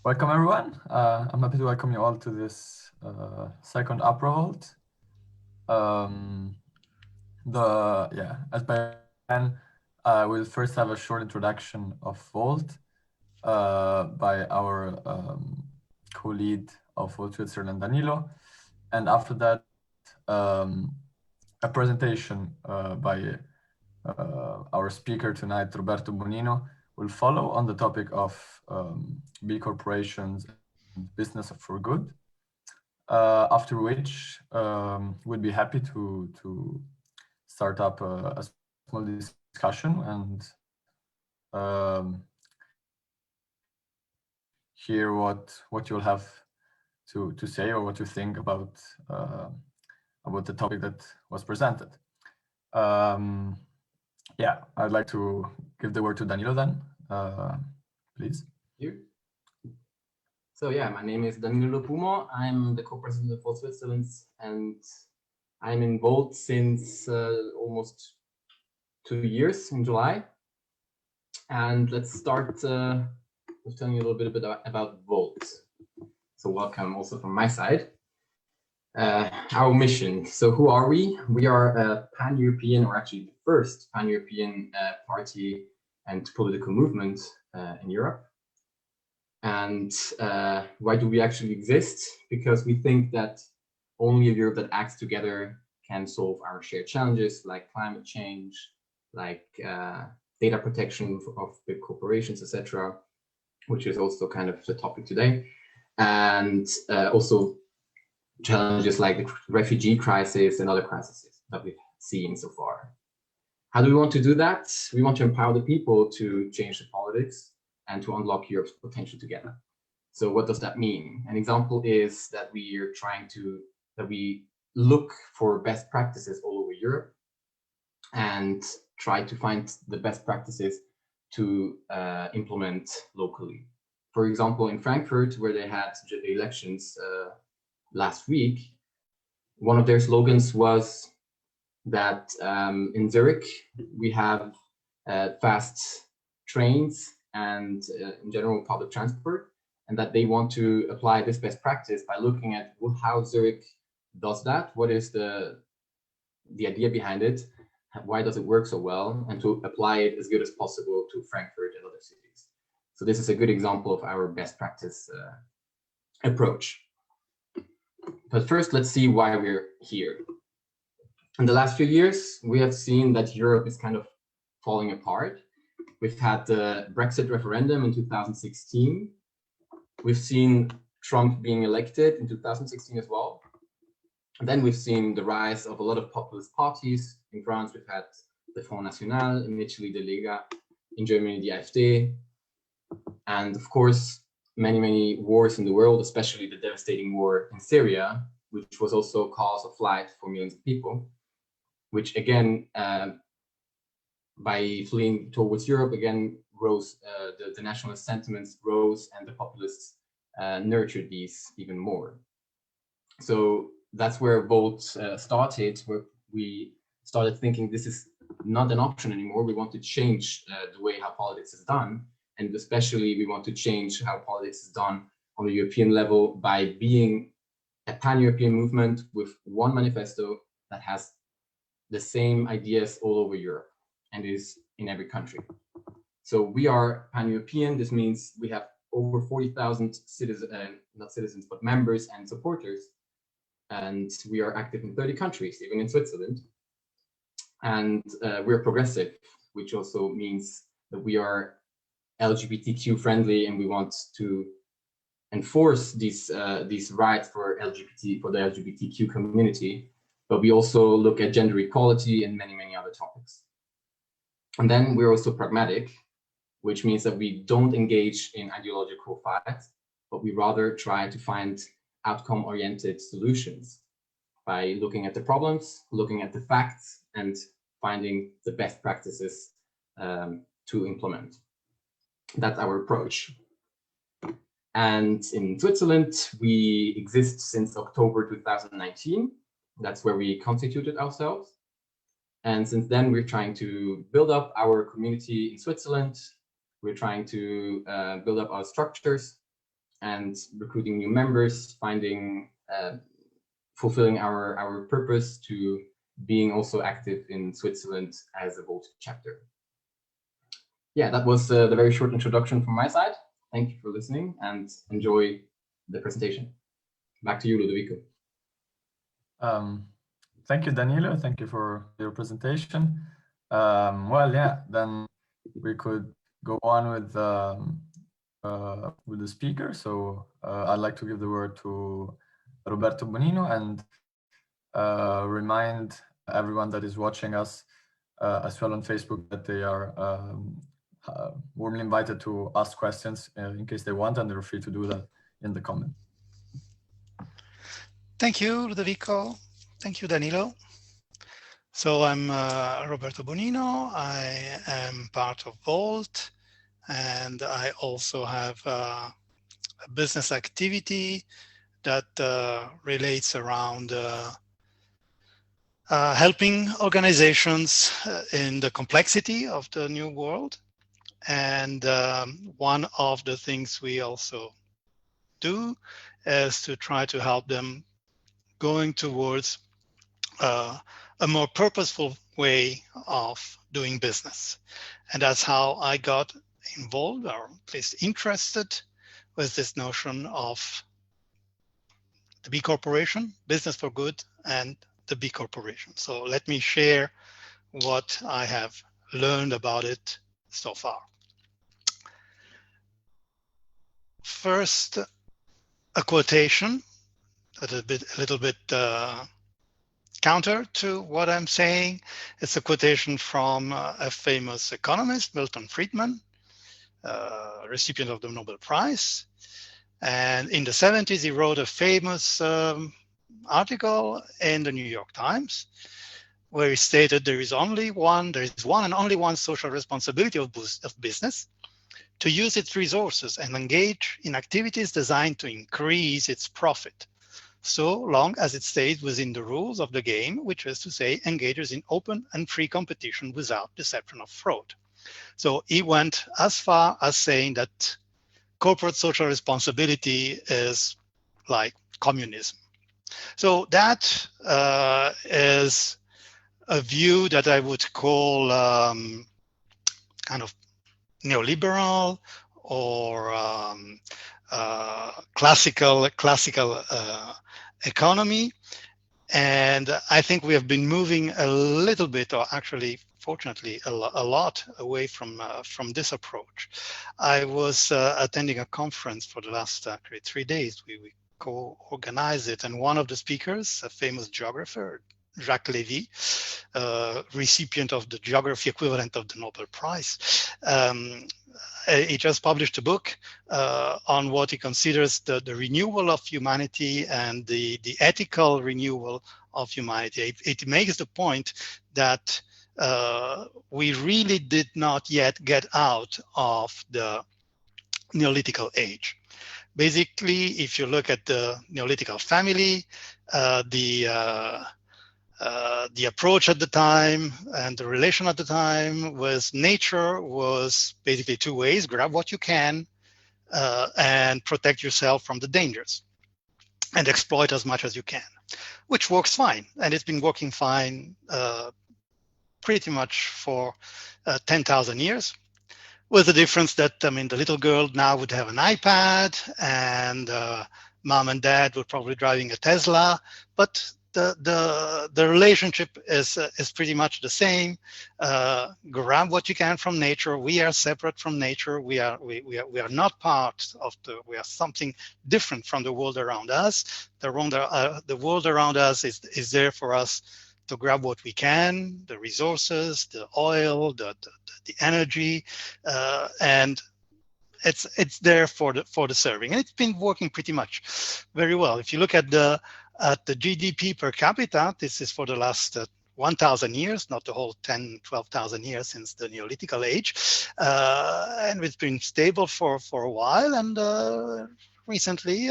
Welcome everyone. I'm happy to welcome you all to this second AperoVOLT. As by then, we'll first have a short introduction of Volt by our co-lead of Volt Switzerland, Danilo, and after that, a presentation by our speaker tonight, Roberto Bonino, will follow on the topic of B-corporations and business for good. After which we'd be happy to start up a small discussion and hear what you'll have to say or what you think about the topic that was presented. Yeah, I'd like to give the word to Danilo then, please. Thank you. So yeah, my name is Danilo Pumo. I'm the co-president of Volt Switzerland, and I'm in Volt since almost 2 years in July. And let's start with telling you a little bit about Volt. So welcome also from my side. Our mission. So who are we? We are a pan-European, or actually the first pan-European party and political movement in Europe. And why do we actually exist? Because we think that only a Europe that acts together can solve our shared challenges, like climate change, like data protection of big corporations, etc., which is also kind of the topic today, and also challenges like the refugee crisis and other crises that we've seen so far. How do we want to do that? We want to empower the people to change the politics and to unlock Europe's potential together. So what does that mean? An example is that we look for best practices all over Europe and try to find the best practices to implement locally. For example, in Frankfurt, where they had the elections last week, one of their slogans was that in Zurich we have fast trains and in general public transport, and that they want to apply this best practice by looking at how Zurich does that, what is the idea behind it, why does it work so well, and to apply it as good as possible to Frankfurt and other cities. So this is a good example of our best practice approach. But first, let's see why we're here. In the last few years, we have seen that Europe is kind of falling apart. We've had the Brexit referendum in 2016. We've seen Trump being elected in 2016 as well. And then we've seen the rise of a lot of populist parties. In France, we've had the Front National, in Italy, the Lega, in Germany, the AfD. And of course, many wars in the world, especially the devastating war in Syria, which was also a cause of flight for millions of people, which again, by fleeing towards Europe, again, rose, the nationalist sentiments rose and the populists nurtured these even more. So that's where Volt started, where we started thinking this is not an option anymore. We want to change the way how politics is done. And especially we want to change how politics is done on the European level by being a pan-European movement with one manifesto that has the same ideas all over Europe and is in every country. So we are pan-European. This means we have over 40,000 citizens, not citizens, but members and supporters. And we are active in 30 countries, even in Switzerland. And we're progressive, which also means that we are LGBTQ friendly, and we want to enforce these rights for the LGBTQ community. But we also look at gender equality and many other topics. And then we're also pragmatic, which means that we don't engage in ideological fights, but we rather try to find outcome-oriented solutions by looking at the problems, looking at the facts, and finding the best practices to implement. That's our approach. And in Switzerland, we exist since October 2019. That's where we constituted ourselves. And since then, we're trying to build up our community in Switzerland. We're trying to build up our structures and recruiting new members, finding, fulfilling our purpose to being also active in Switzerland as a VOLT chapter. Yeah, that was the very short introduction from my side. Thank you for listening and enjoy the presentation. Back to you, Ludovico. Thank you, Danilo. Thank you for your presentation. Well, yeah, then we could go on with the speaker. So I'd like to give the word to Roberto Bonino and remind everyone that is watching us as well on Facebook that they are warmly invited to ask questions in case they want, and they're free to do that in the comments. Thank you, Ludovico. Thank you, Danilo. So I'm Roberto Bonino. I am part of VOLT, and I also have a business activity that relates around helping organizations in the complexity of the new world. And one of the things we also do is to try to help them going towards a more purposeful way of doing business. And that's how I got involved, or at least interested, with this notion of the B Corporation, business for good, and the B Corporation. So let me share what I have learned about it so far. First, a quotation, a little bit counter to what I'm saying. It's a quotation from a famous economist, Milton Friedman, recipient of the Nobel Prize. And in the 70s, he wrote a famous article in the New York Times, where he stated there is one and only one social responsibility of business: to use its resources and engage in activities designed to increase its profit, so long as it stays within the rules of the game, which is to say, engages in open and free competition without deception or fraud. So he went as far as saying that corporate social responsibility is like communism. So that is a view that I would call kind of neoliberal or classical economy. And I think we have been moving a little bit, or actually, fortunately, a lot away from this approach. I was attending a conference for the last 3 days. We co-organized it, and one of the speakers, a famous geographer, Jacques Lévy, recipient of the geography equivalent of the Nobel Prize, he just published a book on what he considers the renewal of humanity and the ethical renewal of humanity. It makes the point that we really did not yet get out of the Neolithic age. Basically, if you look at the Neolithic family, the approach at the time and the relation at the time with nature was basically two ways: grab what you can and protect yourself from the dangers and exploit as much as you can, which works fine. And it's been working fine pretty much for 10,000 years, with the difference that, I mean, the little girl now would have an iPad and mom and dad were probably driving a Tesla, but the relationship is pretty much the same. Grab what you can from nature. We are separate from nature. We are not part of we are something different from the world around us. The world around us is there for us to grab what we can, the resources, the oil, the energy, and it's there for the serving. And it's been working pretty much very well. If you look at the GDP per capita, this is for the last 1,000 years, not the whole 10, 12,000 years since the Neolithic age. And it's been stable for a while. And recently,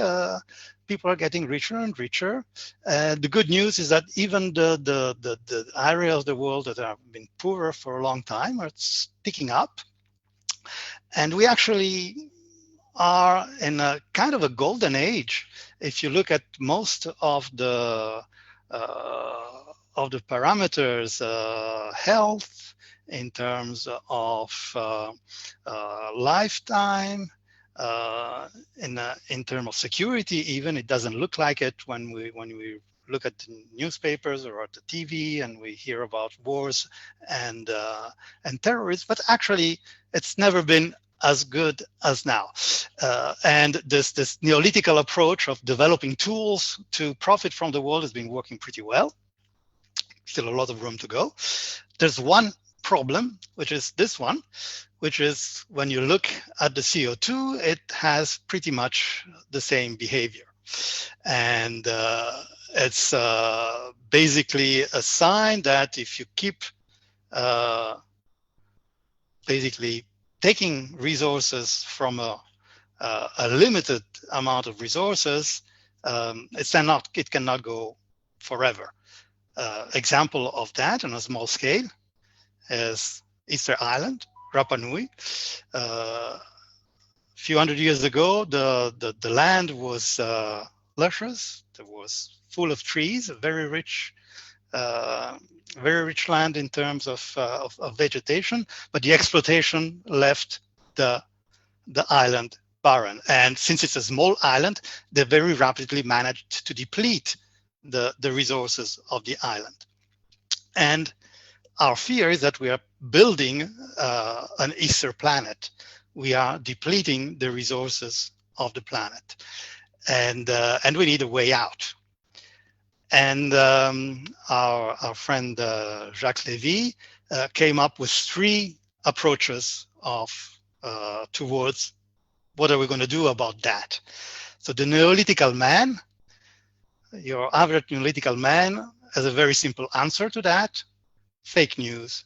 people are getting richer and richer. The good news is that even the areas of the world that have been poorer for a long time are picking up. And we actually are in a kind of a golden age. If you look at most of the parameters, health, in terms of lifetime, in terms of security, even it doesn't look like it when we look at the newspapers or at the TV and we hear about wars and terrorists. But actually, it's never been as good as now. And this Neolithical approach of developing tools to profit from the world has been working pretty well. Still a lot of room to go. There's one problem, which is this one, which is when you look at the CO2, it has pretty much the same behavior. And it's basically a sign that if you keep basically taking resources from a limited amount of resources, it cannot go forever. Example of that on a small scale is Easter Island, Rapa Nui. A few hundred years ago, the land was luscious. It was full of trees, a very rich land in terms of vegetation, but the exploitation left the island barren. And since it's a small island, they very rapidly managed to deplete the resources of the island. And our fear is that we are building an Easter planet. We are depleting the resources of the planet, and we need a way out. And our friend Jacques Lévy came up with 3 approaches towards what are we going to do about that. So the Neolithical man, your average Neolithical man, has a very simple answer to that. Fake news,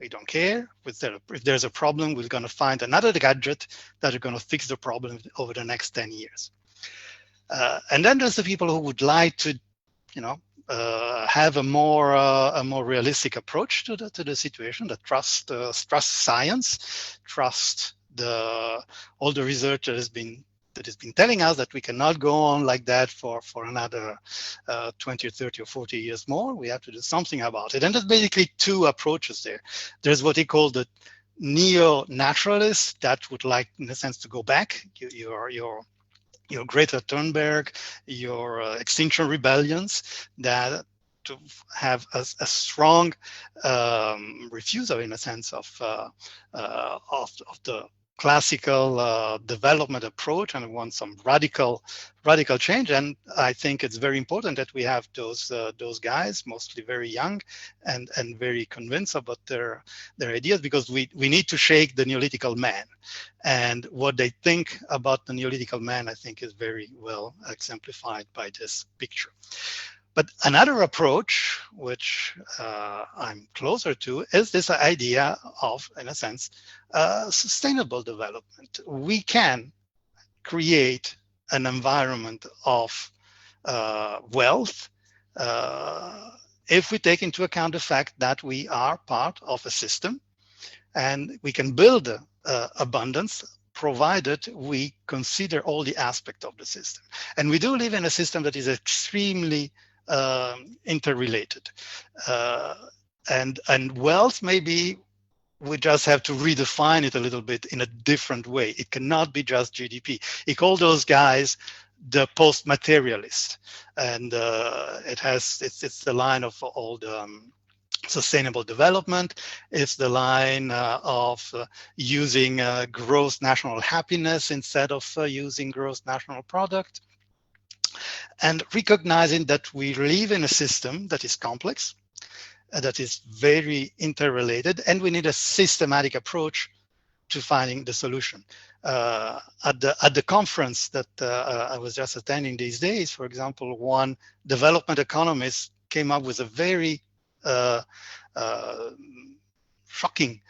we don't care. If there's a problem, we're going to find another gadget that are going to fix the problem over the next 10 years. And then there's the people who would like to, have a more realistic approach to the situation, that trust science, trust all the research that has been telling us that we cannot go on like that for another 20 or 30 or 40 years more. We have to do something about it. And there's basically 2 approaches there. There's what he called the neo-naturalists that would like, in a sense, to go back. Your Greta Thunberg, your Extinction Rebellions, that to have a strong refusal, in a sense, of the classical development approach, and want some radical change. And I think it's very important that we have those guys, mostly very young and very convinced about their ideas, because we need to shake the Neolithical man. And what they think about the Neolithical man, I think, is very well exemplified by this picture. But another approach, which I'm closer to, is this idea of, in a sense, sustainable development. We can create an environment of wealth if we take into account the fact that we are part of a system, and we can build abundance provided we consider all the aspects of the system. And we do live in a system that is extremely interrelated, and wealth, maybe we just have to redefine it a little bit in a different way. It cannot be just GDP. He called those guys the post-materialists, and it's the line of all the sustainable development. It's the line of using gross national happiness instead of using gross national product. And recognizing that we live in a system that is complex, that is very interrelated, and we need a systematic approach to finding the solution. At the conference that I was just attending these days, for example, one development economist came up with a very shocking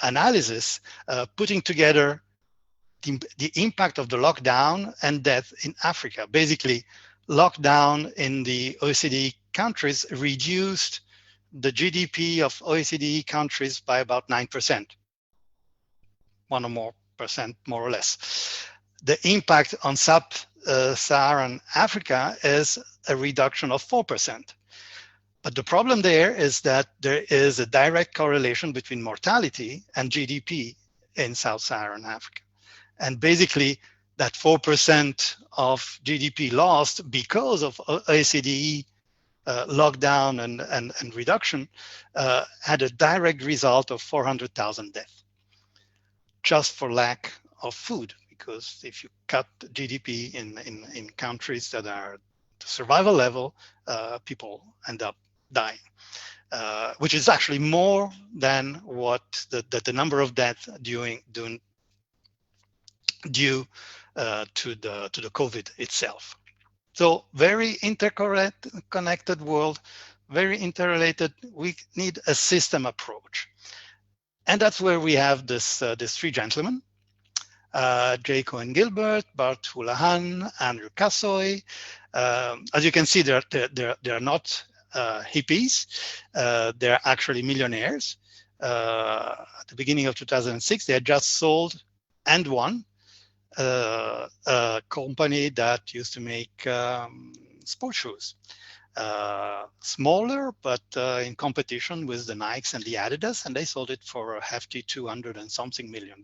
analysis, putting together the impact of the lockdown and death in Africa. Basically, lockdown in the OECD countries reduced the GDP of OECD countries by about 9%. 1 or more percent, more or less. The impact on sub-Saharan Africa is a reduction of 4%. But the problem there is that there is a direct correlation between mortality and GDP in Sub-Saharan Africa. And basically, that 4% of GDP lost because of ACDE lockdown and reduction had a direct result of 400,000 deaths just for lack of food. Because if you cut GDP in countries that are the survival level, people end up dying, which is actually more than what the number of deaths due to the COVID itself. So very interconnected world, very interrelated. We need a system approach, and that's where we have this three gentlemen. J. Cohen Gilbert, Bart Houlihan, Andrew Cassoy. As you can see, they're not hippies. They're actually millionaires. At the beginning of 2006, they had just sold and won a company that used to make sports shoes. Smaller, but in competition with the Nikes and the Adidas, and they sold it for a hefty $200 and something million.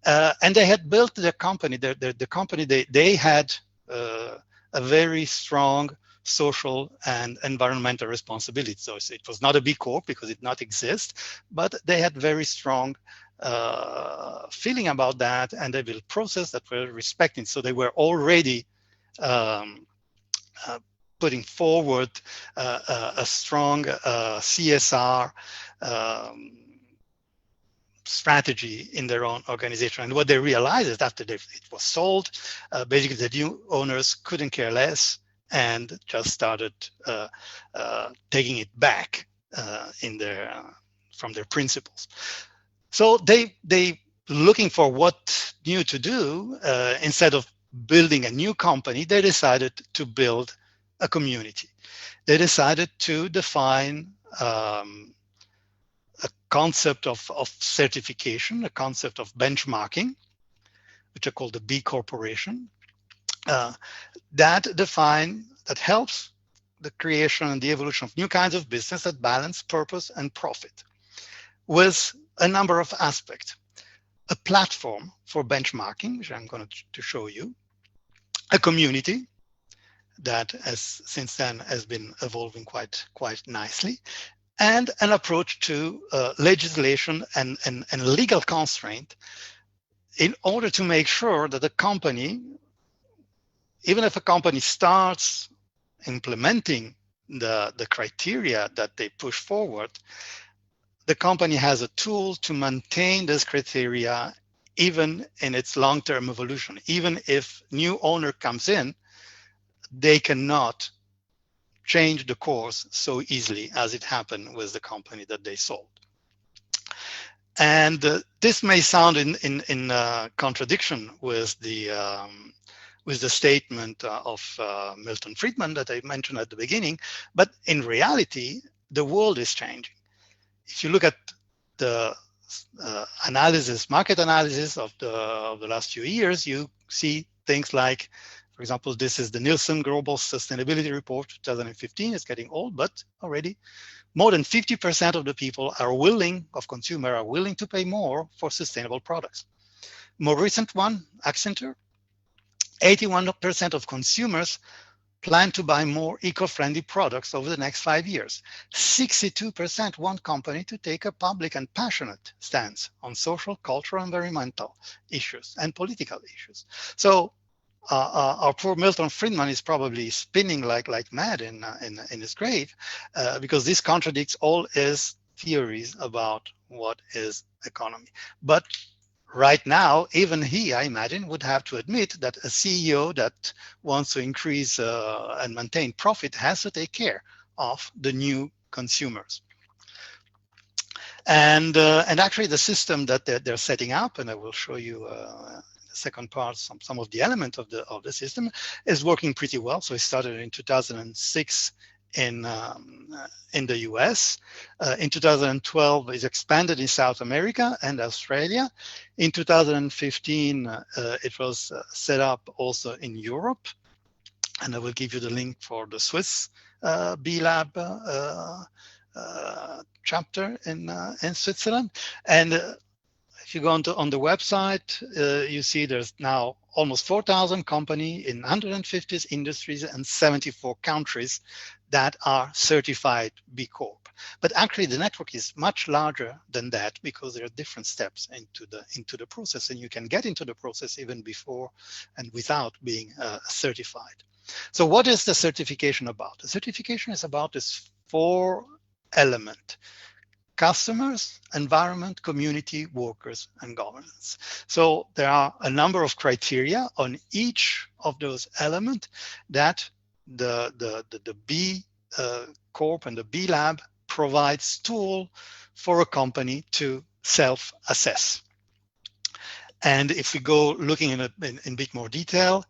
And they had built the company. The company they had a very strong social and environmental responsibility. So it was not a B-corp because it did not exist, but they had very strong feeling about that, and they built process that were respecting. So they were already putting forward a strong CSR strategy in their own organization. And what they realized is after it was sold, basically the new owners couldn't care less and just started taking it back from their principles. So they looking for what new to do. Instead of building a new company, they decided to build a community. They decided to define a concept of certification, a concept of benchmarking, which are called the B-corporation, that helps the creation and the evolution of new kinds of business that balance purpose and profit with a number of aspects. A platform for benchmarking, which I'm going to show you, a community that since then has been evolving quite nicely, and an approach to legislation and legal constraint in order to make sure that the company, even if a company starts implementing the criteria that they push forward, the company has a tool to maintain this criteria even in its long-term evolution. Even if new owner comes in, they cannot change the course so easily as it happened with the company that they sold. And this may sound in contradiction with the statement of Milton Friedman that I mentioned at the beginning, but in reality, the world is changing. If you look at the market analysis of the last few years, you see things like, for example, this is the Nielsen Global Sustainability Report 2015. It's getting old, but already more than 50% of the people consumers are willing to pay more for sustainable products. More recent one, Accenture, 81% of consumers plan to buy more eco-friendly products over the next 5 years. 62% want company to take a public and passionate stance on social, cultural, environmental issues and political issues. So our poor Milton Friedman is probably spinning like mad in his grave because this contradicts all his theories about what is economy. But right now, even he, I imagine, would have to admit that a CEO that wants to increase and maintain profit has to take care of the new consumers. And actually, the system that they're setting up, and I will show you the second part, some of the elements of the system, is working pretty well. So it started in 2006 in the US. In 2012, it's expanded in South America and Australia. In 2015, it was set up also in Europe. And I will give you the link for the Swiss B-Lab chapter in Switzerland. And if you go on the website, you see there's now almost 4,000 companies in 150 industries and 74 countries that are certified B Corp. But actually, the network is much larger than that because there are different steps into the process, and you can get into the process even before and without being certified. So, what is the certification about? The certification is about this 4 element: customers, environment, community, workers, and governance. So there are a number of criteria on each of those elements that the B Corp and the B Lab provides tool for a company to self-assess. And if we go looking in a bit more detail,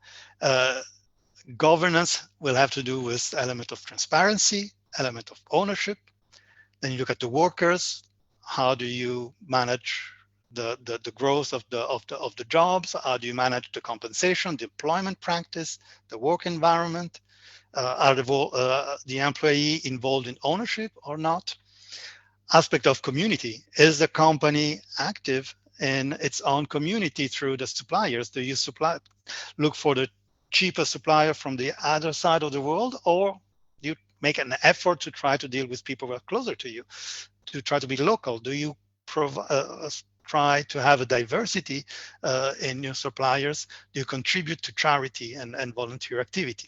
governance will have to do with element of transparency, element of ownership. Then you look at the workers. How do you manage the growth of the jobs? How do you manage the compensation, the employment practice, the work environment? Are the employee involved in ownership or not? Aspect of community: is the company active in its own community through the suppliers? Do you look for the cheapest supplier from the other side of the world, or you make an effort to try to deal with people who are closer to you, to try to be local? Do you try to have a diversity in your suppliers? Do you contribute to charity and volunteer activity?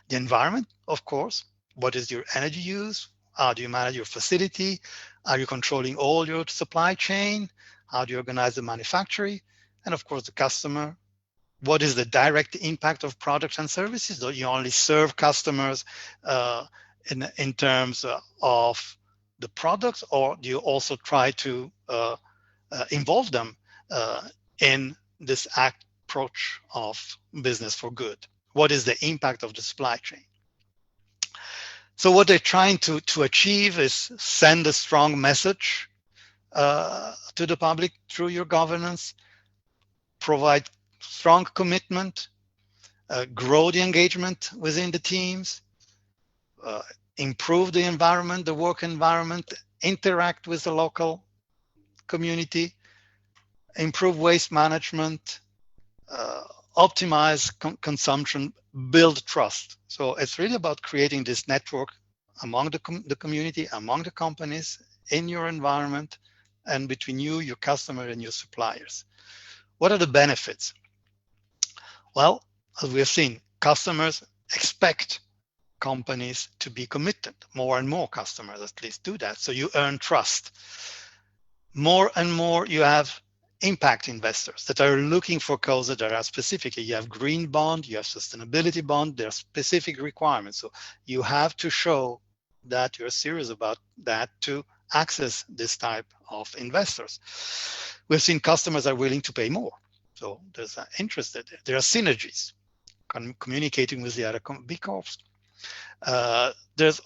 The environment, of course. What is your energy use? How do you manage your facility? Are you controlling all your supply chain? How do you organize the manufacturing? And of course, the customer. What is the direct impact of products and services? Do you only serve customers in terms of the products, or do you also try to involve them in this approach of business for good? What is the impact of the supply chain? So what they're trying to achieve is send a strong message to the public through your governance, provide strong commitment, grow the engagement within the teams, improve the environment, the work environment, interact with the local community, improve waste management, optimize consumption, build trust. So it's really about creating this network among the community, among the companies, in your environment, and between you, your customer, and your suppliers. What are the benefits? Well, as we have seen, customers expect companies to be committed. More and more customers at least do that. So you earn trust. More and more you have impact investors that are looking for causes that are specific. You have green bond, you have sustainability bond, there are specific requirements. So you have to show that you're serious about that to access this type of investors. We've seen customers are willing to pay more. So there's an interest there. There are synergies, communicating with the other B Corps. There's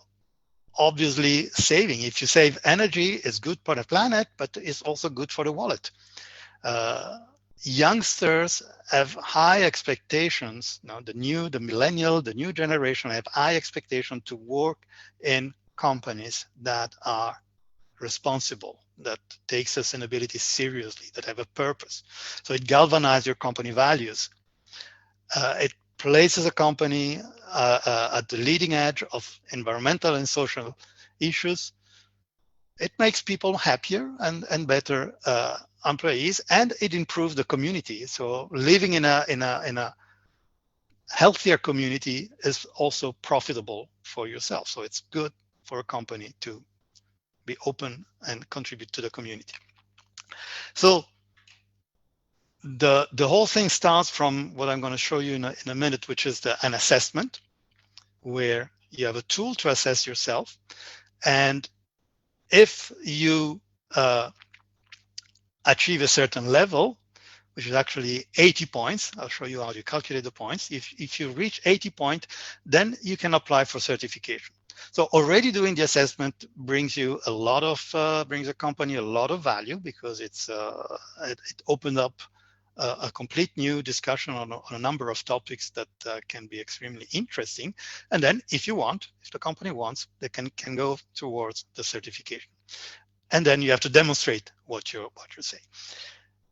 obviously saving. If you save energy, it's good for the planet, but it's also good for the wallet. Youngsters have high expectations. Now, the millennial, the new generation have high expectation to work in companies that are responsible, that take sustainability seriously, that have a purpose. So it galvanizes your company values. It places a company at the leading edge of environmental and social issues. It makes people happier and better employees, and it improves the community. So living in a healthier community is also profitable for yourself. So it's good for a company to be open and contribute to the community. So the whole thing starts from what I'm going to show you in a minute, which is an assessment, where you have a tool to assess yourself. And if you achieve a certain level, which is actually 80 points, I'll show you how you calculate the points. If you reach 80 points, then you can apply for certification. So already doing the assessment brings you a lot of brings a company a lot of value, because it opened up a complete new discussion on a number of topics that can be extremely interesting. And then if the company wants, they can go towards the certification. And then you have to demonstrate what you say.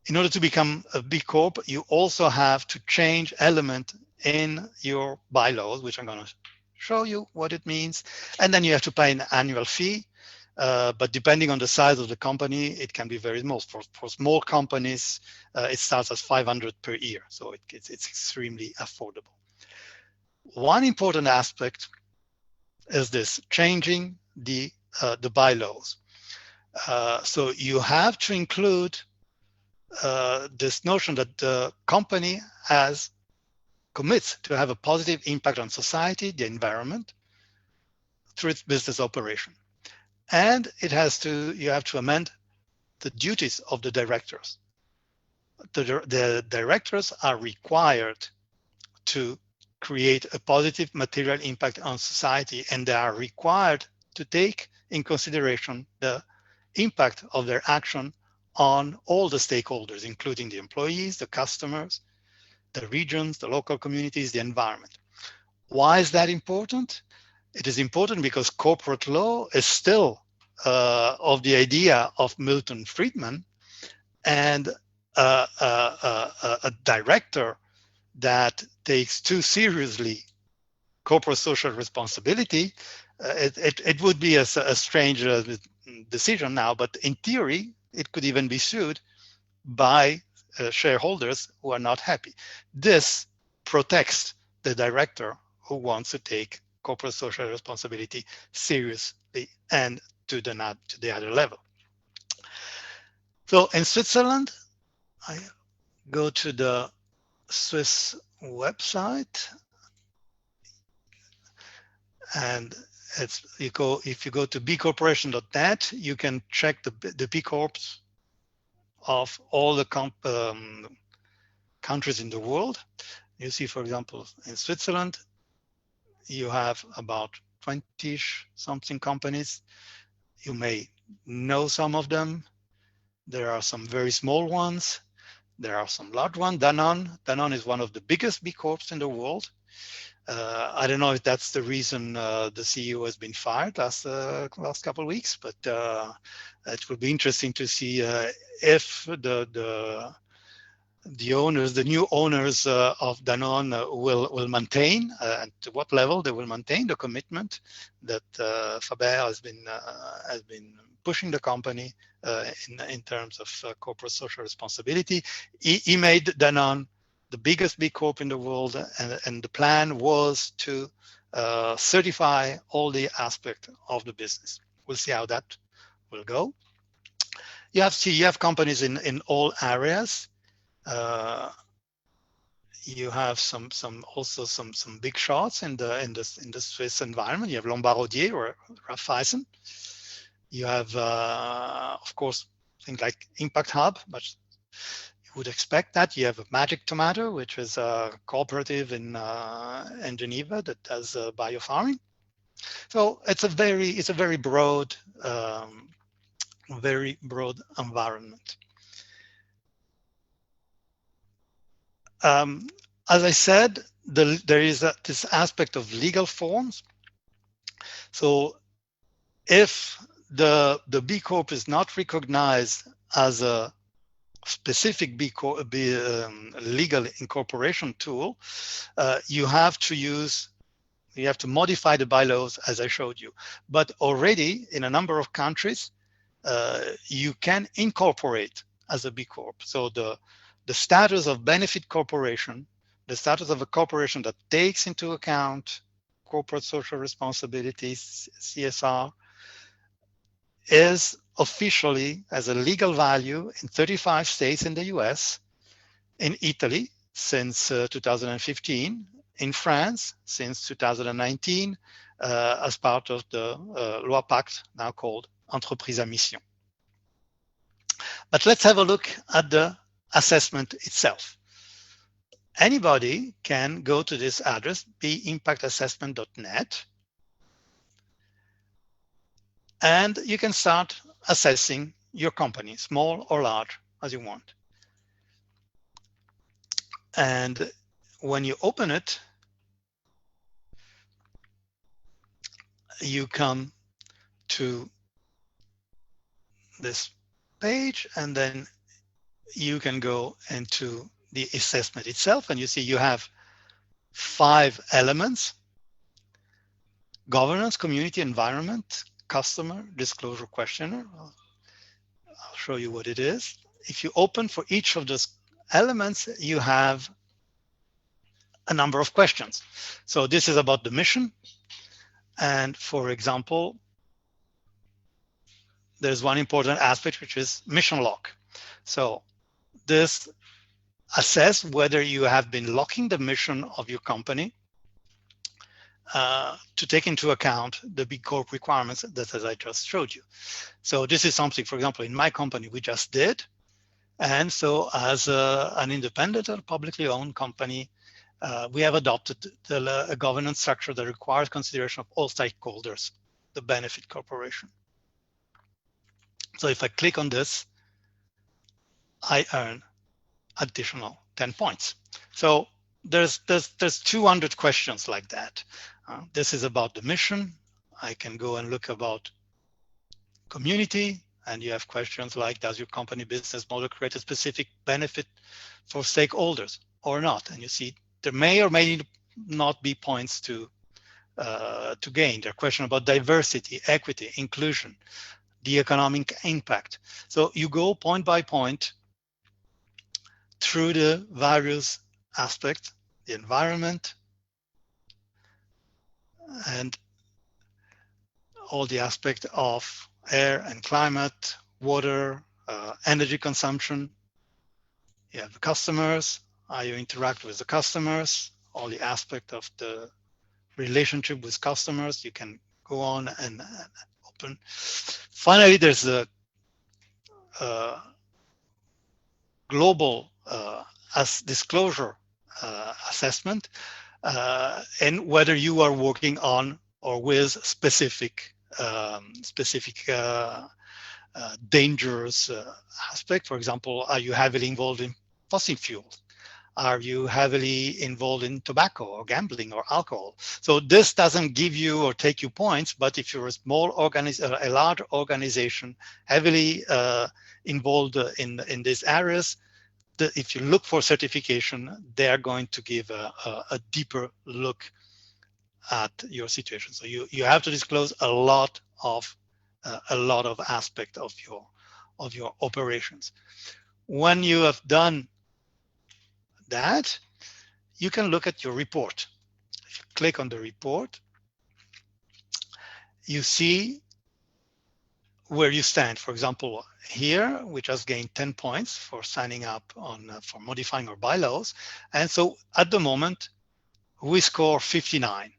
In order to become a B Corp, you also have to change element in your bylaws, which I'm going to show you what it means. And then you have to pay an annual fee. But depending on the size of the company, it can be very small. For small companies, it starts at 500 per year. So it's extremely affordable. One important aspect is this, changing the bylaws. So you have to include this notion that the company commits to have a positive impact on society, the environment, through its business operation. And you have to amend the duties of the directors. The directors are required to create a positive material impact on society, and they are required to take in consideration the impact of their action on all the stakeholders, including the employees, the customers, the regions, the local communities, the environment. Why is that important? It is important because corporate law is still of the idea of Milton Friedman, and a director that takes too seriously corporate social responsibility, it would be a strange decision now, but in theory, it could even be sued by shareholders who are not happy. This protects the director who wants to take corporate social responsibility seriously and to the other level. So in Switzerland, I go to the Swiss website, and if you go to bcorporation.net, you can check the B Corps of all the countries in the world. You see, for example, in Switzerland, you have about 20-ish something companies. You may know some of them. There are some very small ones. There are some large ones. Danone is one of the biggest B Corps in the world. I don't know if that's the reason the CEO has been fired last couple of weeks, but it will be interesting to see if the owners, the new owners of Danone will maintain, and to what level they will maintain the commitment that Faber has been pushing the company in terms of corporate social responsibility. He made Danone the biggest B Corp in the world, and the plan was to certify all the aspects of the business. We'll see how that will go. You have companies in all areas. You have also some big shots in the Swiss environment. You have Lombardier or Raiffeisen. You have of course things like Impact Hub, but you would expect that. You have Magic Tomato, which is a cooperative in Geneva that does biofarming. So it's a very broad environment. As I said, there is this aspect of legal forms. So if the B Corp is not recognized as a specific B Corp, legal incorporation tool, you have to modify the bylaws as I showed you. But already in a number of countries, you can incorporate as a B Corp. So the status of benefit corporation, the status of a corporation that takes into account corporate social responsibilities, CSR, is officially as a legal value in 35 states in the US, in Italy since 2015, in France since 2019, as part of the Loi Pacte, now called Entreprise à Mission. But let's have a look at the assessment itself. Anybody can go to this address, bimpactassessment.net, And you can start assessing your company, small or large, as you want. And when you open it, you come to this page, and then you can go into the assessment itself, and you see you have 5 elements: governance, community, environment, customer, disclosure, questionnaire. I'll show you what it is. If you open for each of those elements, you have a number of questions. So this is about the mission. And for example, there's one important aspect, which is mission lock. So this assess whether you have been locking the mission of your company to take into account the B-corp requirements that as I just showed you. So this is something, for example, in my company, we just did. And so as an independent or publicly owned company, we have adopted a governance structure that requires consideration of all stakeholders, the benefit corporation. So if I click on this, I earn additional 10 points. So there's 200 questions like that. This is about the mission. I can go and look about community, and you have questions like, does your company business model create a specific benefit for stakeholders or not? And you see there may or may not be points to gain. There are questions about diversity, equity, inclusion, the economic impact. So you go point by point through the various aspects, the environment, and all the aspects of air and climate, water, energy consumption. You have the customers, how you interact with the customers, all the aspect of the relationship with customers. You can go on and open. Finally, there's the global as disclosure assessment, and whether you are working on or with specific dangerous aspect. For example, are you heavily involved in fossil fuels? Are you heavily involved in tobacco or gambling or alcohol? So this doesn't give you or take you points, but if you're a large organization heavily involved in these areas, if you look for certification, they are going to give a deeper look at your situation. So you have to disclose a lot of aspects of your operations. When you have done that, you can look at your report. If you click on the report, you see where you stand. For example, here we just gained 10 points for signing up on for modifying our bylaws, and so at the moment we score 59.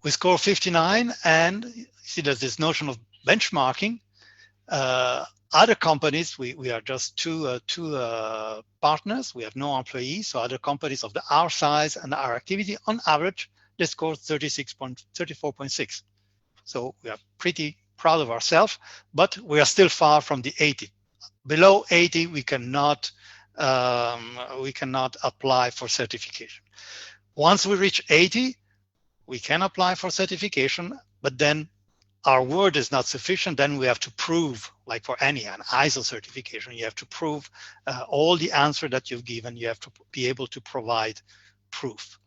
We score 59, and you see there's this notion of benchmarking. Other companies, we are just two partners. We have no employees. So other companies of our size and our activity, on average, they score 34.6. So we are pretty proud of ourselves, but we are still far from the 80. Below 80, we cannot apply for certification. Once we reach 80, we can apply for certification, but then our word is not sufficient. Then we have to prove, like for an ISO certification, you have to prove all the answer that you've given. You have to be able to provide proof.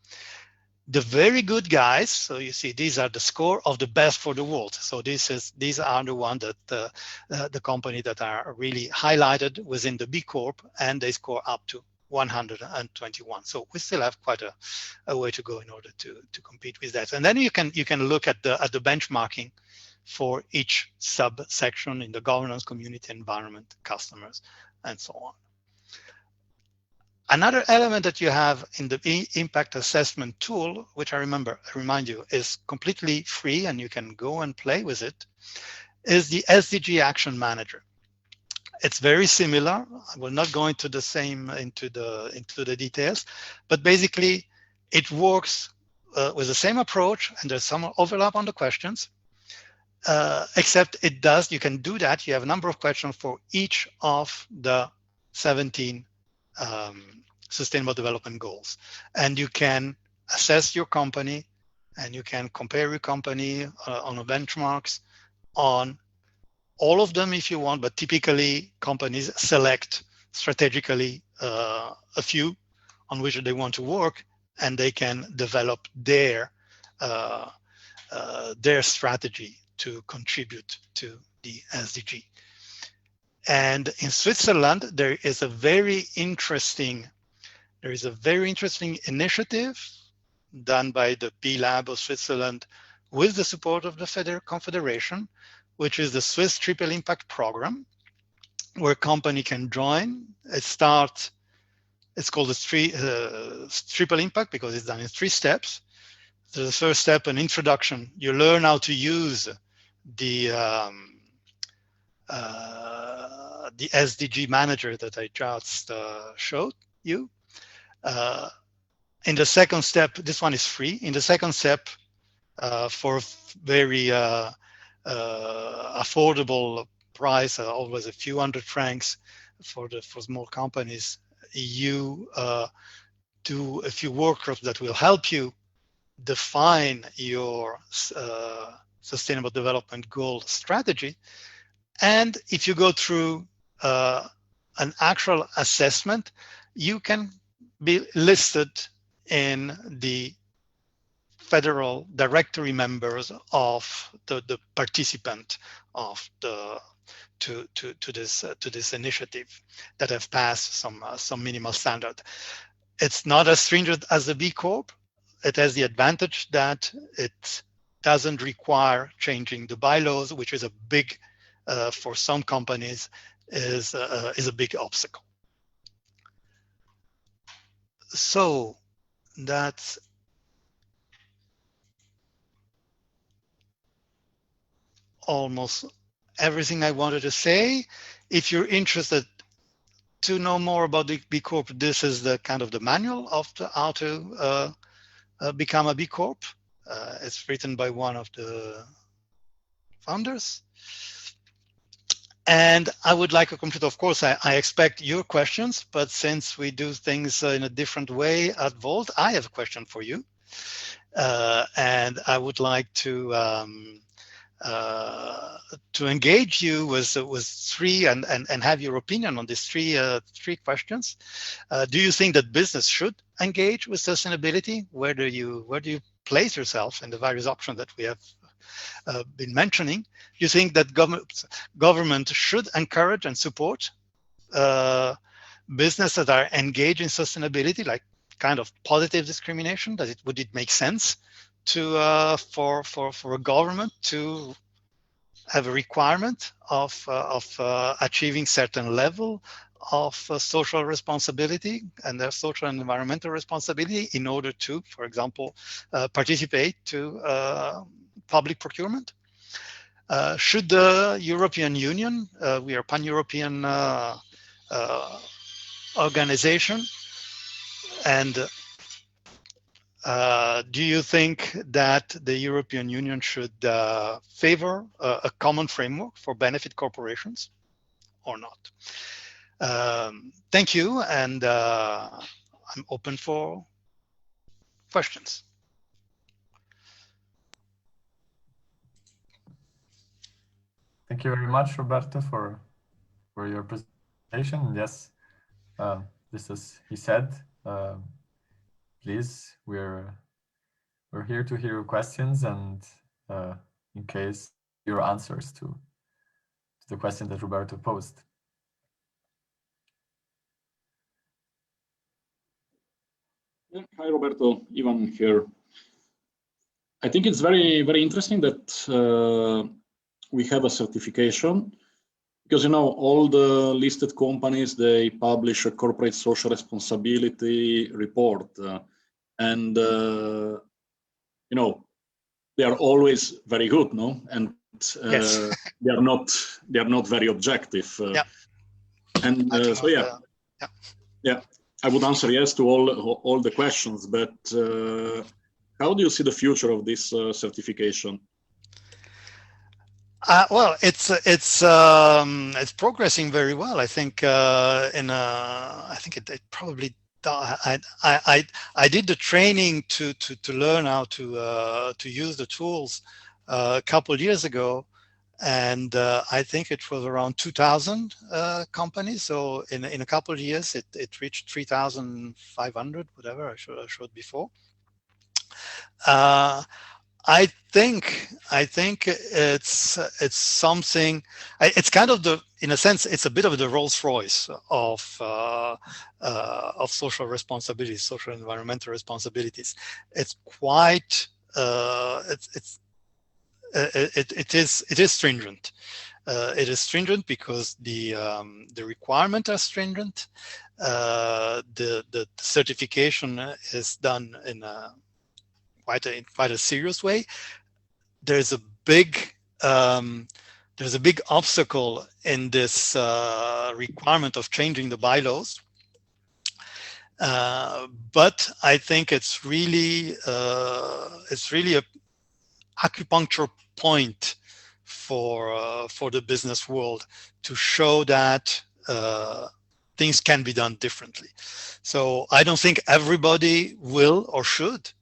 The very good guys, so you see these are the score of the best for the world. So these are the ones that the company that are really highlighted within the B-corp, and they score up to 121. So we still have quite a way to go in order to compete with that. And then you can look at the benchmarking for each subsection in the governance, community, environment, customers, and so on. Another element that you have in the impact assessment tool, which I remind you is completely free and you can go and play with it, is the Sdg Action Manager. It's very similar. I will not go into the details, but basically it works with the same approach, and there's some overlap on the questions. except it does, you can do that. You have a number of questions for each of the 17 sustainable development goals. And you can assess your company and you can compare your company on the benchmarks on all of them if you want, but typically companies select strategically a few on which they want to work, and they can develop their strategy to contribute to the SDG. And in Switzerland, there is a very interesting initiative done by the B Lab of Switzerland with the support of the Confederation, which is the Swiss Triple Impact Program, where a company can join. It's called the Triple Impact because it's done in 3 steps. So the first step, an introduction. You learn how to use the Sdg Manager that I just showed you. In the second step, this one is free. In the second step, for a very affordable price, always a few hundred francs for small companies, you do a few workshops that will help you define your sustainable development goal strategy. And if you go through an actual assessment, you can be listed in the federal directory members of the participant of to this initiative that have passed some minimal standard. It's not as stringent as the B Corp. It has the advantage that it doesn't require changing the bylaws, which is a big for some companies is a big obstacle. So that's almost everything I wanted to say. If you're interested to know more about the B Corp, this is the kind of the manual of how to become a B Corp. It's written by one of the founders. And I would like to complete, of course, I expect your questions, but since we do things in a different way at Volt, I have a question for you. And I would like to engage you with 3 and have your opinion on these 3 questions. Do you think that business should engage with sustainability? Where do you place yourself in the various options that we have been mentioning? Do you think that government should encourage and support business that are engaged in sustainability, like kind of positive discrimination? Would it make sense to for a government to have a requirement of achieving certain level of social responsibility and their social and environmental responsibility in order to, for example, participate to public procurement? Should the European Union, we are pan-European organization, and do you think that the European Union should favor a common framework for benefit corporations or not? Thank you, and I'm open for questions. Thank you very much, Roberto, for your presentation. Yes, just as he said, please, we're here to hear your questions and in case your answers to the question that Roberto posed. Hi, Roberto. Ivan here. I think it's very, very interesting that we have a certification, because, you know, all the listed companies, they publish a corporate social responsibility report, and you know, they are always very good, no? And Yes. they are not very objective. Yeah. And so yeah, I would answer yes to all the questions, but how do you see the future of this certification? Well, it's progressing very well. I think I think it probably. I did the training to learn how to use the tools a couple of years ago, and I think it was around 2,000 companies. So in a couple of years, it reached 3,500, whatever I showed before. I think it's something. It's kind of in a sense, it's a bit of the Rolls-Royce of social responsibilities, social environmental responsibilities. It's quite. It is stringent. It is stringent because the requirements are stringent. The certification is done in quite a serious way. There's a big obstacle in this requirement of changing the bylaws, but I think it's really a acupuncture point for the business world to show that things can be done differently. So I don't think everybody will or should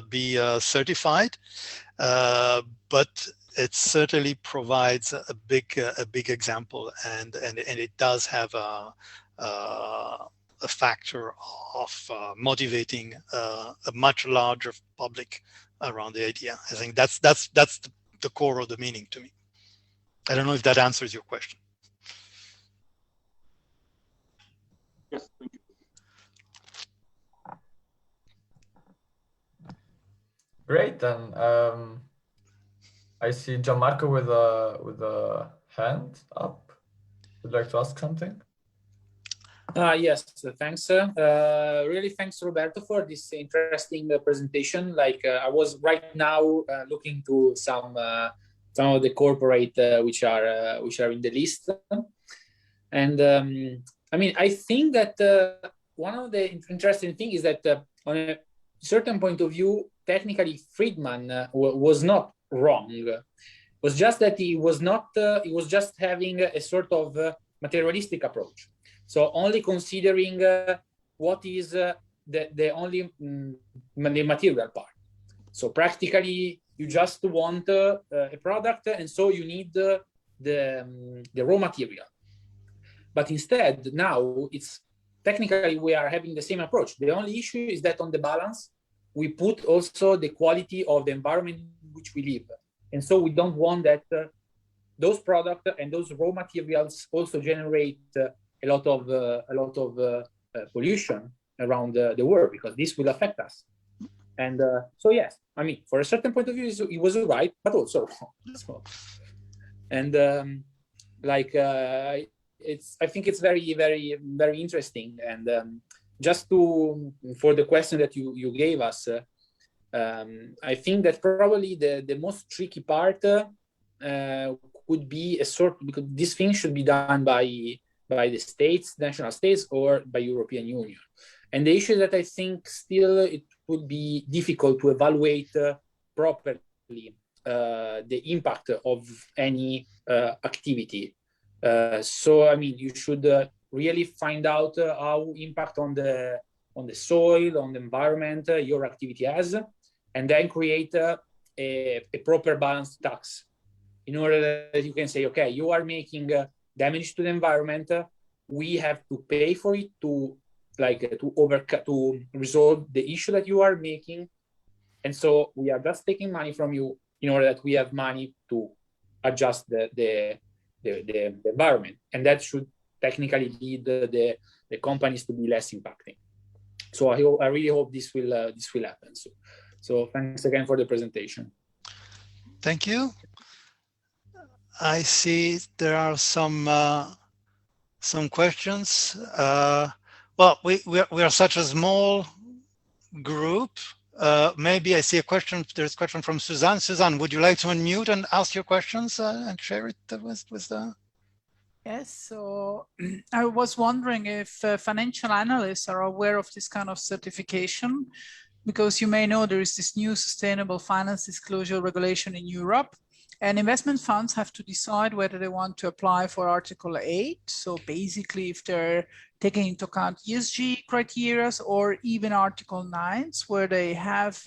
be certified, but it certainly provides a big example, and it does have a factor of motivating a much larger public around the idea. I think that's the core of the meaning to me. I don't know if that answers your question. Yes, thank you. Great, then I see Gianmarco with a hand up. Would you like to ask something? Yes, thanks. Really, thanks, Roberto, for this interesting presentation. Like I was right now looking to some of the corporate which are in the list, and I mean, I think that one of the interesting things is that on a certain point of view, technically Friedman was not wrong. It was just that he was just having a sort of materialistic approach. So only considering what is the only the material part. So practically, you just want a product, and so you need the raw material. But instead, now it's technically we are having the same approach. The only issue is that on the balance, we put also the quality of the environment in which we live, and so we don't want that those products and those raw materials also generate a lot of pollution around the world, because this will affect us. And so yes, I mean, for a certain point of view, it was right, but also wrong. So, and I think it's very, very, very interesting. And just for the question that you gave us, I think that probably the most tricky part could be because this thing should be done by the states, national states, or by European Union. And the issue that I think still it would be difficult to evaluate properly the impact of any activity. So I mean, you should really find out how impact on the soil, on the environment your activity has, and then create a proper balanced tax in order that you can say, okay, you are making damage to the environment, we have to pay for it to resolve the issue that you are making, and so we are just taking money from you in order that we have money to adjust the environment, and that should technically lead the companies to be less impacting. So I really hope this will happen. So thanks again for the presentation. Thank you. I see there are some questions. Well, we are such a small group. Maybe I see a question. There's a question from Suzanne. Suzanne, would you like to unmute and ask your questions and share it with the? Yes. So I was wondering if financial analysts are aware of this kind of certification, because you may know there is this new sustainable finance disclosure regulation in Europe. And investment funds have to decide whether they want to apply for Article 8. So basically, if they're taking into account ESG criteria, or even Article 9, where they have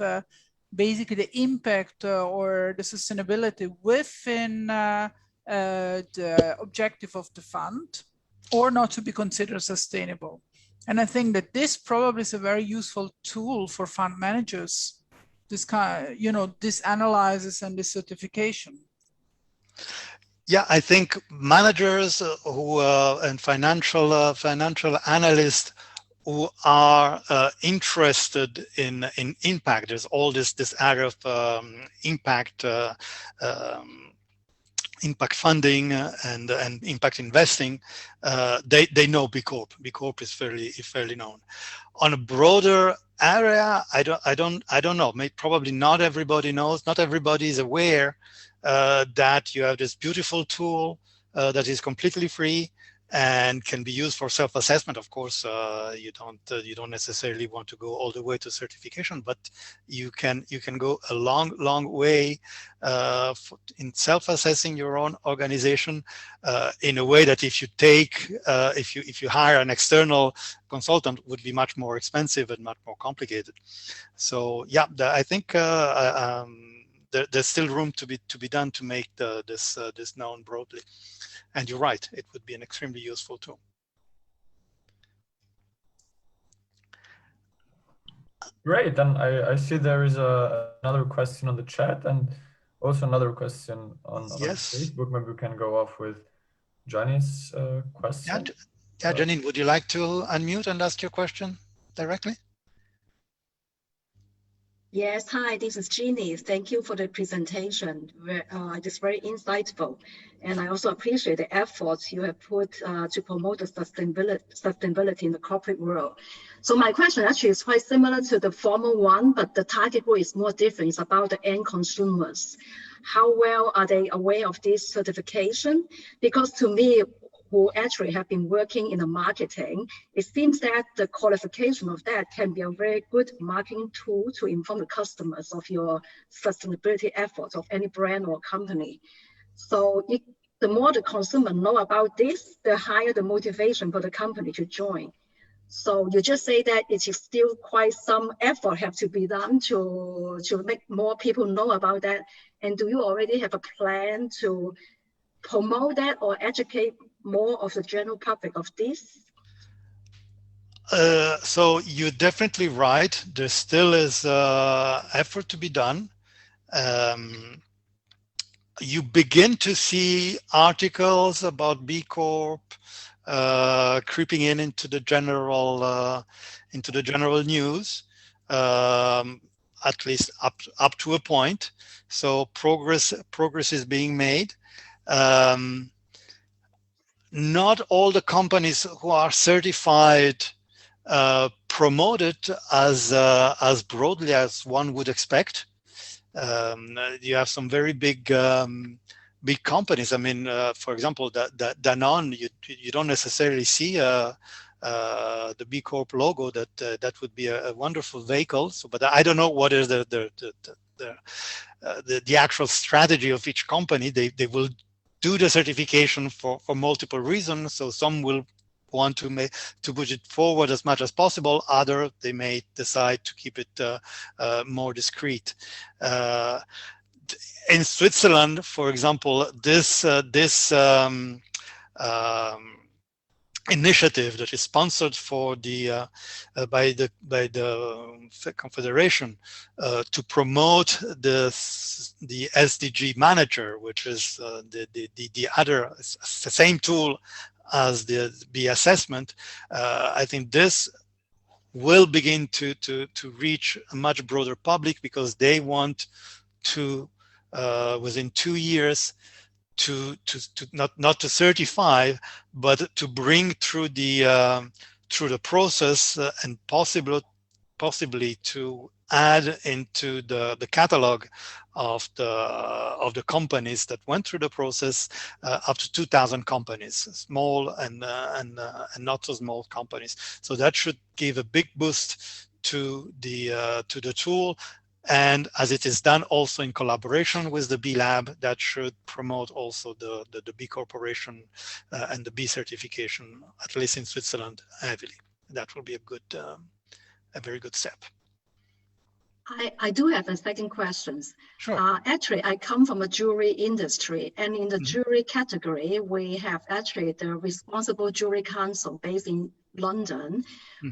basically the impact or the sustainability within the objective of the fund, or not to be considered sustainable. And I think that this probably is a very useful tool for fund managers, this kind, this analysis and this certification. Yeah, I think managers who and financial analysts who are interested in impact. There's all this area of impact impact funding and impact investing. They know B Corp. B Corp is fairly known. On a broader area, I don't know. Probably not everybody knows. Not everybody is aware that you have this beautiful tool that is completely free and can be used for self-assessment. Of course, you don't necessarily want to go all the way to certification, but you can go a long way in self-assessing your own organization in a way that if you hire an external consultant, would be much more expensive and much more complicated. So yeah, I think there's still room to be done to make this known broadly. And you're right, it would be an extremely useful tool. Great, and I see there is another question on the chat and also another question on Facebook. Maybe we can go off with Johnny's question. Yeah, Janine, would you like to unmute and ask your question directly? Yes, hi, this is Jeannie. Thank you for the presentation. It's very insightful. And I also appreciate the efforts you have put to promote the sustainability in the corporate world. So my question actually is quite similar to the former one, but the target group is more different. It's about the end consumers. How well are they aware of this certification? Because to me, who actually have been working in the marketing, it seems that the qualification of that can be a very good marketing tool to inform the customers of your sustainability efforts of any brand or company. So the more the consumer know about this, the higher the motivation for the company to join. So you just say that it is still quite some effort have to be done to make more people know about that. And do you already have a plan to promote that or educate more of the general public of this? So you're definitely right. There still is effort to be done. You begin to see articles about B Corp creeping into the general news, at least up to a point. So progress is being made. Not all the companies who are certified promote it as broadly as one would expect. You have some very big companies. I mean, for example, Danone. You don't necessarily see the B Corp logo. That would be a wonderful vehicle. So, but I don't know what is the actual strategy of each company. They will do the certification for multiple reasons. So some will want to push it forward as much as possible. Other, they may decide to keep it more discreet. In Switzerland, for example, this initiative that is sponsored for by the Confederation to promote the Sdg Manager, which is the other, the same tool as the B assessment. I think this will begin to reach a much broader public, because they want to within 2 years to not to certify, but to bring through the process and possibly to add into the catalog of the companies that went through the process up to 2,000 companies, small and not so small companies. So that should give a big boost to the tool. And as it is done also in collaboration with the B Lab, that should promote also the B Corporation and the B certification, at least in Switzerland, heavily. That will be a very good step. I do have a second question. Sure. Actually, I come from a jewelry industry, and in the jewelry category, we have actually the Responsible Jewelry Council based in London,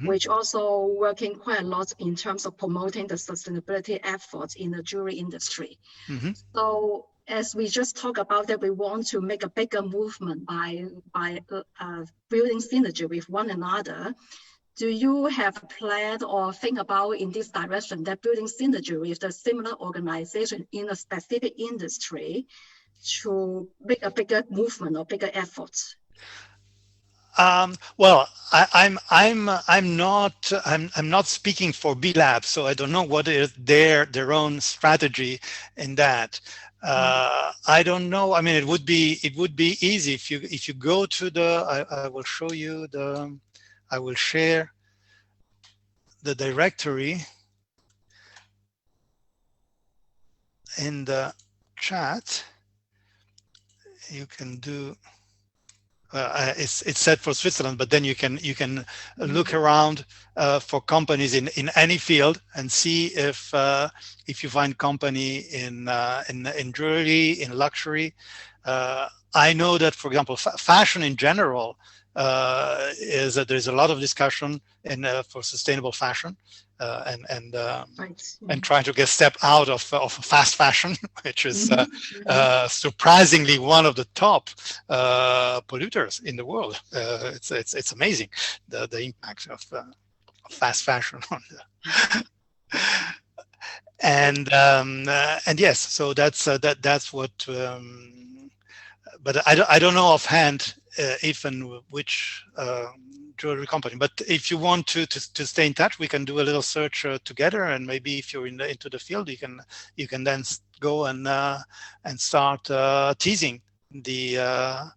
which also working quite a lot in terms of promoting the sustainability efforts in the jewelry industry. So as we just talked about that, we want to make a bigger movement by building synergy with one another. Do you have a plan or think about in this direction that building synergy with the similar organization in a specific industry to make a bigger movement or bigger efforts? Well, I'm not speaking for B Lab, so I don't know what is their own strategy in that. I don't know. I mean, it would be easy if you go to the. I will show you the. I will share the directory in the chat. You can do. It's set for Switzerland, but then you can look around for companies in any field and see if you find company in jewelry, in luxury. I know that, for example, fashion in general is that there's a lot of discussion for sustainable fashion and trying to step out of fast fashion, which is surprisingly one of the top polluters in the world. It's amazing the impact of fast fashion on the and yes, so that's what. But I don't know offhand even which jewelry company. But if you want to stay in touch, we can do a little search together, and maybe if you're into the field, you can then go and start teasing the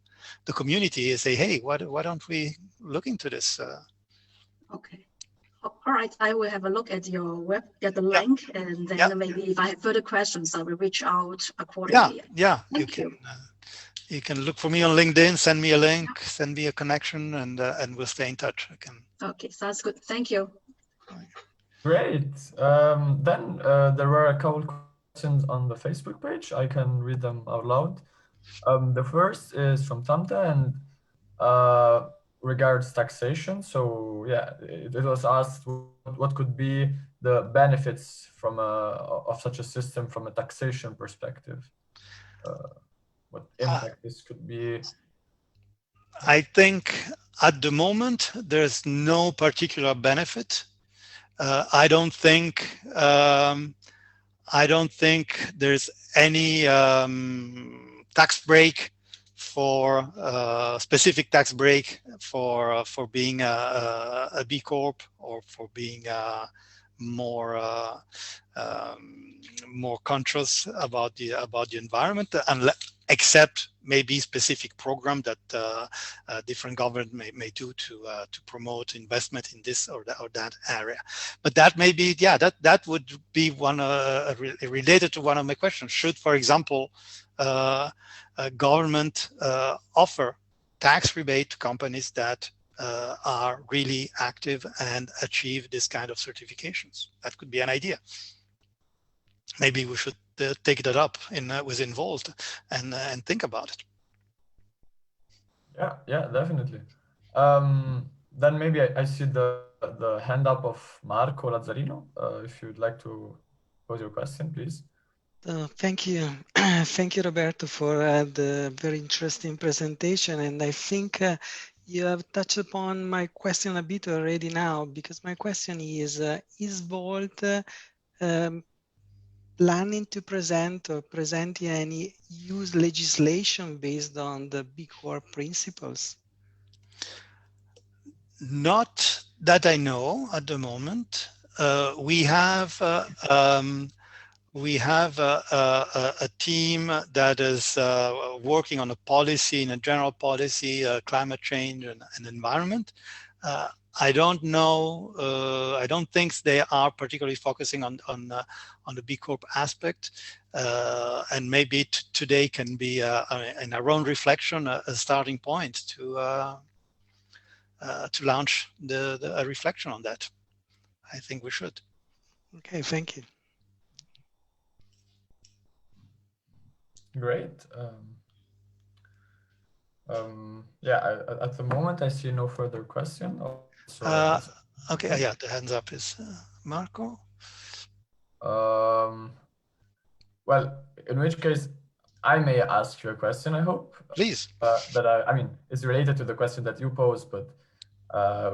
community and say, hey, why don't we look into this? Okay. All right, I will have a look at your web, get the link, and then maybe if I have further questions, I will reach out accordingly. Thank you. You can look for me on LinkedIn, send me a link, send me a connection, and we'll stay in touch. Okay, sounds good. Thank you. Great. Then there were a couple questions on the Facebook page. I can read them out loud. The first is from Tamta and regards taxation. So yeah, it was asked what could be the benefits from of such a system from a taxation perspective. What impact this could be? I think at the moment there's no particular benefit. I don't think there's any tax break for specific tax break for being a B Corp or for being more conscious about the environment, except maybe specific program that different government may do to promote investment in this or that area. But that may be, that would be one related to one of my questions. Should, for example, a government offer tax rebate to companies that are really active and achieve this kind of certifications? That could be an idea. Maybe we should take that up with Involved and think about it. Yeah, definitely. Then maybe I see the hand up of Marco Lazzarino. If you'd like to pose your question, please. Thank you. Thank you, Roberto, for the very interesting presentation. And I think you have touched upon my question a bit already now, because my question is Volt planning to present or presenting any use legislation based on the B Corp principles? Not that I know at the moment. We have a team that is working on a policy, in a general policy, climate change and environment. I don't know. I don't think they are particularly focusing on the B Corp aspect, and maybe today can be in our own reflection a starting point to launch a reflection on that. I think we should. Okay, thank you. Great. Yeah, at the moment I see no further question. Okay, yeah, the hands up is Marco. Well, in which case I may ask you a question, I hope. Please. That I mean, it's related to the question that you posed, but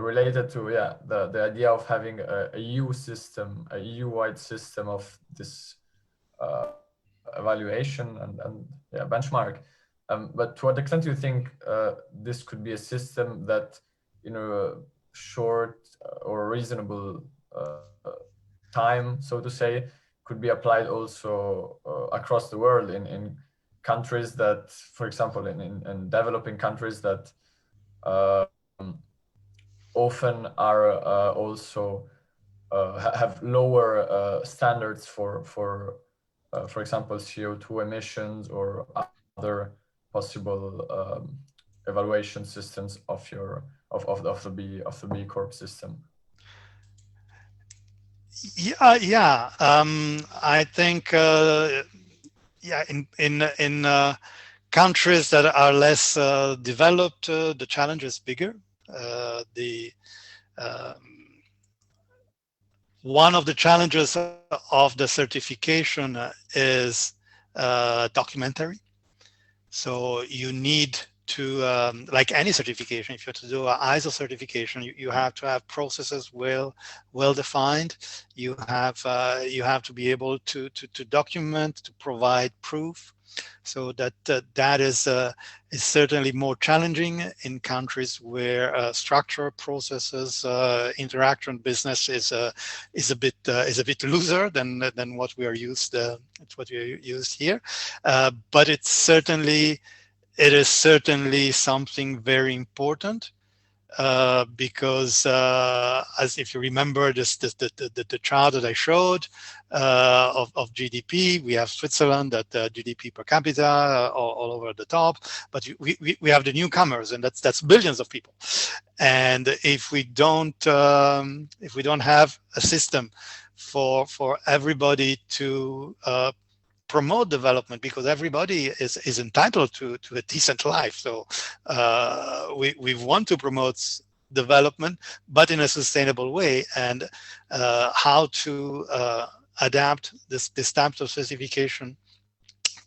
related to the idea of having a EU system, a EU-wide system of this evaluation and benchmark. But to what extent do you think this could be a system that, in a short or reasonable time, so to say, could be applied also across the world in countries that, for example, in developing countries that often are also have lower standards for example, CO2 emissions or other possible evaluation systems of the B Corp system? Yeah. I think in countries that are less developed, the challenge is bigger. One of the challenges of the certification is documentary. So you need to, like any certification, if you have to do an ISO certification, you have to have processes well defined. You have to be able to document, to provide proof. So that is certainly more challenging in countries where structure, processes, interaction, business is a bit looser than what we are used. It's what we are used here, but it is certainly something very important. Because as if you remember the chart that I showed of GDP, we have Switzerland at GDP per capita all over the top, but we have the newcomers, and that's billions of people. And if we don't have a system for everybody to promote development, because everybody is entitled to a decent life. So we want to promote development, but in a sustainable way. And how to adapt this type of certification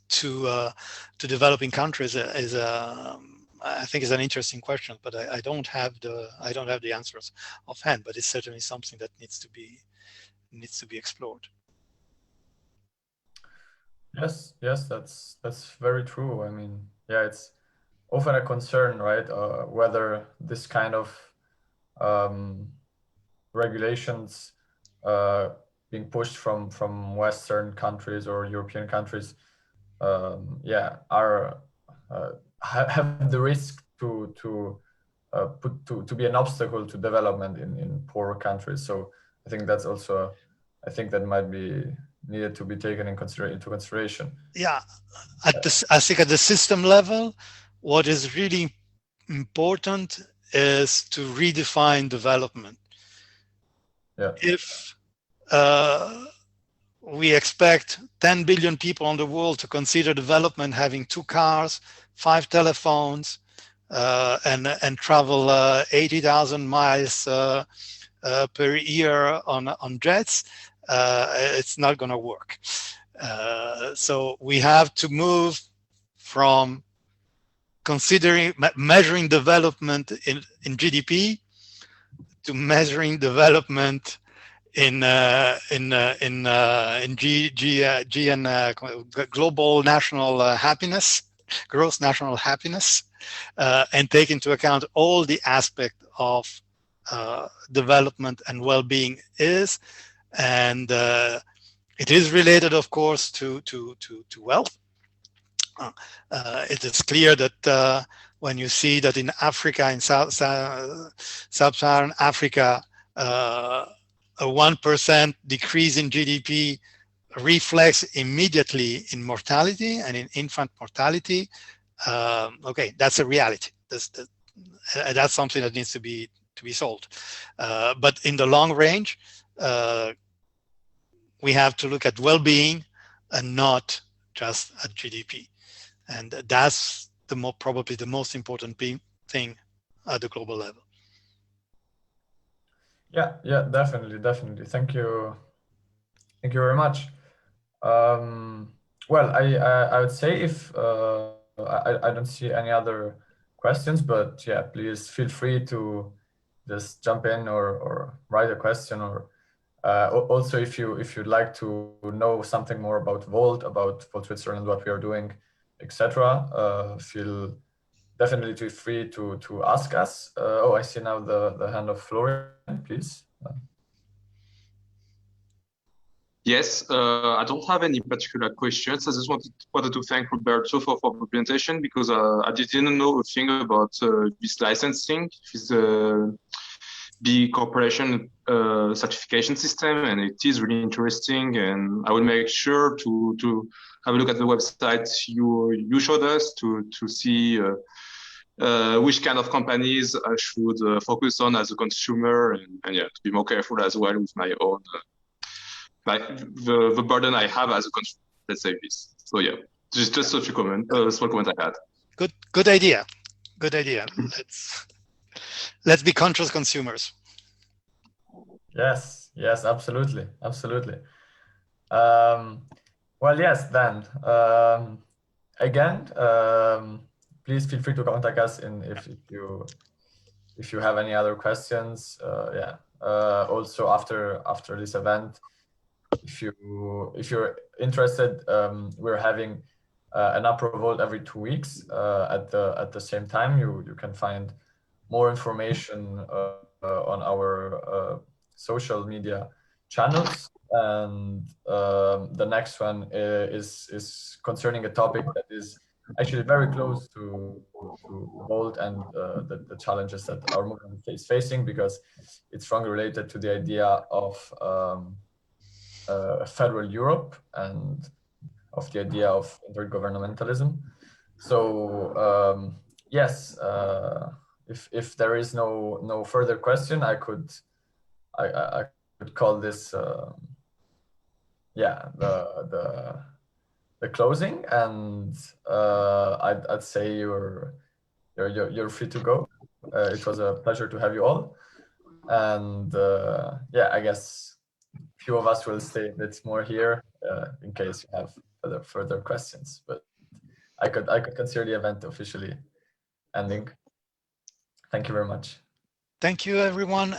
to developing countries is I think is an interesting question, but I don't have the answers offhand. But it's certainly something that needs to be explored. Yes, that's very true. I mean, yeah, it's often a concern, right? Whether this kind of regulations being pushed from Western countries or European countries, are have the risk to be an obstacle to development in poor countries. So I think that's also, I think that might be needed to be taken into consideration. Yeah, I think at the system level, what is really important is to redefine development. Yeah. If we expect 10 billion people in the world to consider development having 2 cars, 5 telephones, and travel 80,000 miles per year on jets, it's not going to work. So we have to move from measuring development in GDP to measuring development in global national happiness, gross national happiness, and take into account all the aspects of development and well-being is. And it is related, of course, to wealth. It is clear that when you see that in Africa, in Sub-Saharan Africa, a 1% decrease in GDP reflects immediately in mortality and in infant mortality. Okay, that's a reality. That's something that needs to be solved. But in the long range, we have to look at well-being and not just at GDP. And that's probably the most important thing at the global level. Yeah, definitely. Thank you very much. Well, I would say if I don't see any other questions, but yeah, please feel free to just jump in or write a question, or also if you'd like to know something more about VOLT, about VOLT Switzerland, what we are doing, etc. Feel definitely free to ask us. Oh, I see now the hand of Florian, please. Yes, I don't have any particular questions. I just wanted to thank Roberto for the presentation, because I didn't know a thing about this licensing, this Bcorporation certification system, and it is really interesting. And I will make sure to have a look at the website you showed us to see which kind of companies I should focus on as a consumer, and yeah, to be more careful as well with my own. The burden I have as a consumer, let's say this. So yeah, just a few small comments I had. Good idea. Let's be conscious consumers. Yes, absolutely. Well, yes, then again, please feel free to contact us if you have any other questions. Yeah. Also after this event, if you're interested, we're having an AperoVOLT every 2 weeks at the same time. You can find more information on our social media channels, and the next one is concerning a topic that is actually very close to VOLT and the challenges that our movement is facing, because it's strongly related to the idea of federal Europe and of the idea of intergovernmentalism. So yes, if there is no further question, I could call this yeah, the closing, and I'd say you're free to go. It was a pleasure to have you all, and yeah, I guess a few of us will stay a bit more here in case you have further questions. But I could consider the event officially ending. Thank you very much. Thank you, everyone.